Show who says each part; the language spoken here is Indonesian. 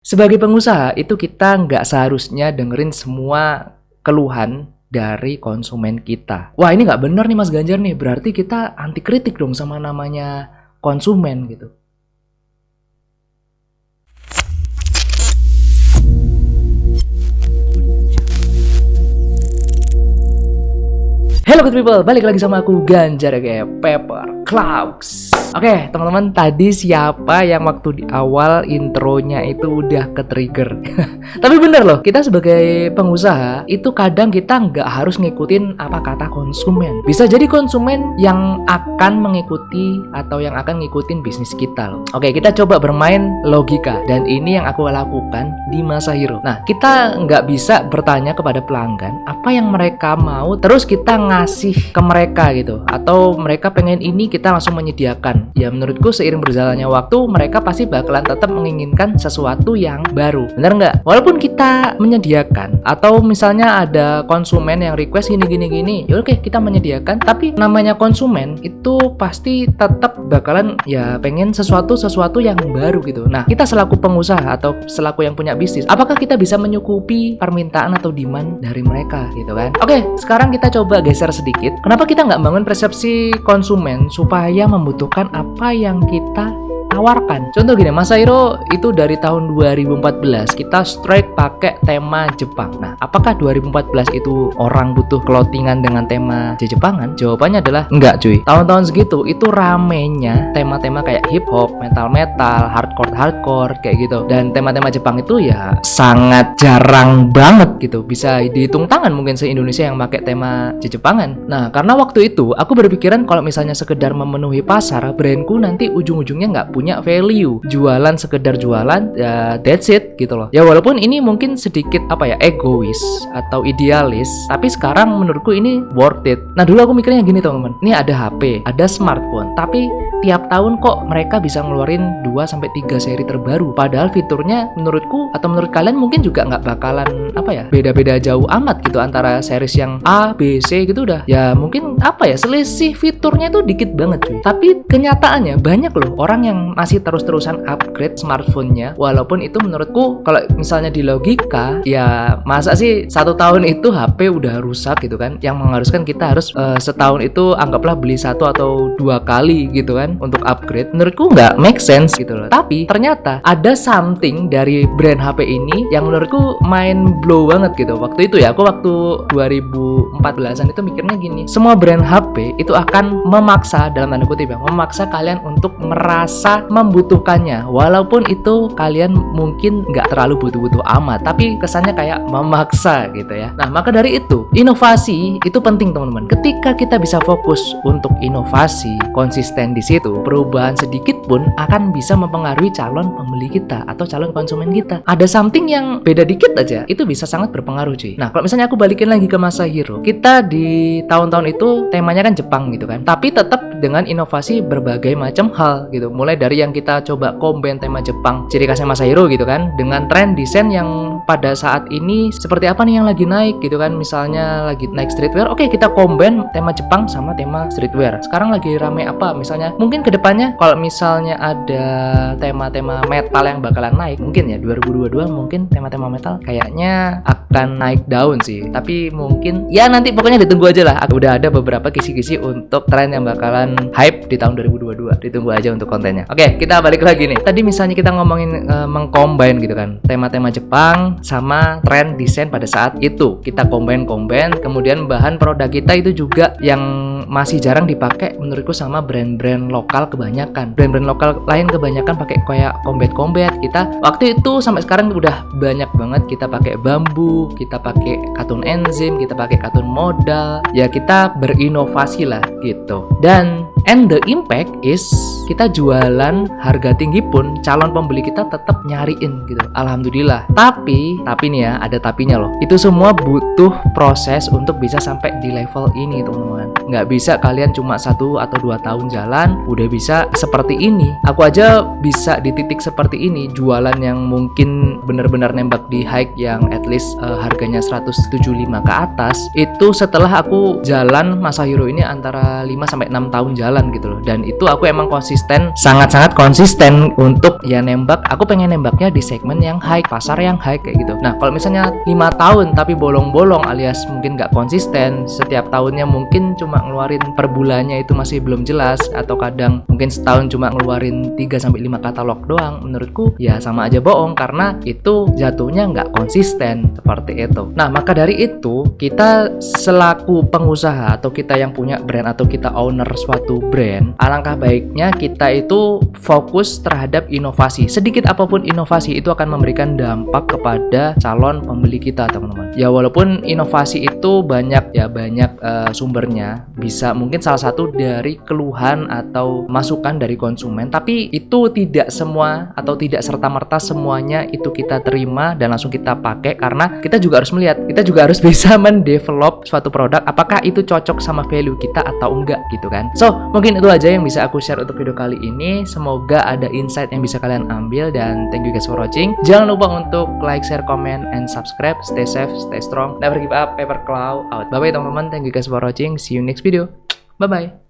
Speaker 1: Sebagai pengusaha, itu kita nggak seharusnya dengerin semua keluhan dari konsumen kita. Wah, ini nggak bener nih Mas Ganjar nih, berarti kita anti kritik dong sama namanya konsumen gitu. Hello good people, balik lagi sama aku Ganjar kayak Pepper Clouds. Oke, teman-teman, tadi siapa yang waktu di awal intronya itu udah ke-trigger? Tapi bener loh, kita sebagai pengusaha itu kadang kita nggak harus ngikutin apa kata konsumen. Bisa jadi konsumen yang akan mengikuti atau yang akan ngikutin bisnis kita loh. Oke, kita coba bermain logika, dan ini yang aku lakukan di Masahiro. Nah, kita nggak bisa bertanya kepada pelanggan apa yang mereka mau, terus kita ngasih ke mereka gitu, atau mereka pengen ini kita langsung menyediakan. Ya menurutku seiring berjalannya waktu mereka pasti bakalan tetap menginginkan sesuatu yang baru, bener nggak? Walaupun kita menyediakan, atau misalnya ada konsumen yang request gini, ya oke kita menyediakan, tapi namanya konsumen itu pasti tetap bakalan ya pengen sesuatu yang baru gitu. Nah, kita selaku pengusaha atau selaku yang punya bisnis, apakah kita bisa menyukupi permintaan atau demand dari mereka gitu kan? Oke, sekarang kita coba geser sedikit. Kenapa kita nggak bangun persepsi konsumen supaya membutuhkan apa yang kita tawarkan? Contoh gini, Masahiro itu dari tahun 2014 kita strike pakai tema Jepang. Nah, apakah 2014 itu orang butuh clothingan dengan tema Jepangan? Jawabannya adalah enggak cuy. Tahun-tahun segitu itu ramenya tema-tema kayak hip hop, metal, hardcore kayak gitu. Dan tema-tema Jepang itu ya sangat jarang banget gitu. Bisa dihitung tangan mungkin se-Indonesia yang pakai tema Jepangan. Nah, karena waktu itu aku berpikiran kalau misalnya sekedar memenuhi pasar, brandku nanti ujung-ujungnya nggak punya value, jualan sekedar jualan, ya that's it gitu loh. Ya walaupun ini mungkin sedikit egois atau idealis, tapi sekarang menurutku ini worth it. Nah, dulu aku mikirnya gini teman-teman, ini ada HP, ada smartphone, tapi tiap tahun kok mereka bisa ngeluarin 2-3 seri terbaru, padahal fiturnya menurutku atau menurut kalian mungkin juga nggak bakalan beda-beda jauh amat gitu antara series yang A, B, C gitu. Udah ya mungkin selisih fiturnya itu dikit banget cuy. Tapi kenyataannya banyak loh orang yang masih terus-terusan upgrade smartphone-nya, walaupun itu menurutku kalau misalnya di logika, ya masa sih 1 tahun itu HP udah rusak gitu kan, yang mengharuskan kita harus setahun itu anggaplah beli 1 atau 2 kali gitu kan untuk upgrade. Menurutku nggak make sense gitu loh. Tapi ternyata ada something dari brand HP ini yang menurutku mind blow banget gitu. Waktu itu ya, aku waktu 2014an itu mikirnya gini, semua brand HP itu akan memaksa, dalam tanda kutip ya, memaksa kalian untuk merasa membutuhkannya, walaupun itu kalian mungkin nggak terlalu butuh-butuh amat, tapi kesannya kayak memaksa gitu ya. Nah, maka dari itu inovasi itu penting teman-teman. Ketika kita bisa fokus untuk inovasi, konsisten di situ, perubahan sedikit pun akan bisa mempengaruhi calon pembeli kita atau calon konsumen kita. Ada something yang beda dikit aja, itu bisa sangat berpengaruh cuy. Nah, kalau misalnya aku balikin lagi ke Masahiro, kita di tahun-tahun itu temanya kan Jepang gitu kan, tapi tetap dengan inovasi berbagai macam hal gitu. Mulai dari yang kita coba combine tema Jepang, ciri khasnya Masahiro gitu kan, dengan tren desain yang pada saat ini seperti apa nih yang lagi naik gitu kan. Misalnya lagi naik streetwear, oke kita combine tema Jepang sama tema streetwear. Sekarang lagi rame apa? Misalnya mungkin kedepannya kalau misalnya ada tema-tema metal yang bakalan naik, mungkin ya 2022 mungkin tema-tema metal kayaknya akan naik daun sih. Tapi mungkin ya nanti pokoknya ditunggu aja lah. Udah ada beberapa kisi-kisi untuk tren yang bakalan hype di tahun 2022. Ditunggu aja untuk kontennya. Oke, kita balik lagi nih. Tadi misalnya kita ngomongin mengcombine gitu kan, tema-tema Jepang sama tren desain pada saat itu. Kita combine, kemudian bahan produk kita itu juga yang masih jarang dipakai menurutku sama brand-brand lokal kebanyakan. Brand-brand lokal lain kebanyakan pakai kayak combat. Kita waktu itu sampai sekarang udah banyak banget kita pakai bambu, kita pakai katun enzim, kita pakai katun modal. Ya kita berinovasi lah gitu. Dan the impact is kita jualan harga tinggi pun calon pembeli kita tetap nyariin gitu. Alhamdulillah. Tapi nih ya, ada tapinya loh. Itu semua butuh proses untuk bisa sampai di level ini teman-teman. Nggak bisa kalian cuma 1 atau 2 tahun jalan udah bisa seperti ini. Aku aja bisa di titik seperti ini, jualan yang mungkin benar-benar nembak di hike yang at least harganya 175 ke atas. Itu setelah aku jalan Masahiro ini antara 5-6 tahun jalan berjalan gitu loh. Dan itu aku emang konsisten, sangat-sangat konsisten untuk ya nembak. Aku pengen nembaknya di segmen yang high, pasar yang high kayak gitu. Nah kalau misalnya 5 tahun tapi bolong-bolong alias mungkin nggak konsisten, setiap tahunnya mungkin cuma ngeluarin per bulannya itu masih belum jelas, atau kadang mungkin setahun cuma ngeluarin 3-5 katalog doang, menurutku ya sama aja bohong, karena itu jatuhnya nggak konsisten seperti itu. Nah maka dari itu kita selaku pengusaha atau kita yang punya brand atau kita owner suatu brand, alangkah baiknya kita itu fokus terhadap inovasi. Sedikit apapun inovasi itu akan memberikan dampak kepada calon pembeli kita, teman-teman. Ya walaupun inovasi itu banyak sumbernya, bisa mungkin salah satu dari keluhan atau masukan dari konsumen, tapi itu tidak semua atau tidak serta-merta semuanya itu kita terima dan langsung kita pakai, karena kita juga harus melihat, kita juga harus bisa mendevelop suatu produk apakah itu cocok sama value kita atau enggak gitu kan. So mungkin itu aja yang bisa aku share untuk video kali ini. Semoga ada insight yang bisa kalian ambil, dan thank you guys for watching. Jangan lupa untuk like, share, comment, and subscribe. Stay safe, stay strong, never give up. Paper Cloud out. Bye bye teman-teman, thank you guys for watching. See you next video. Bye bye.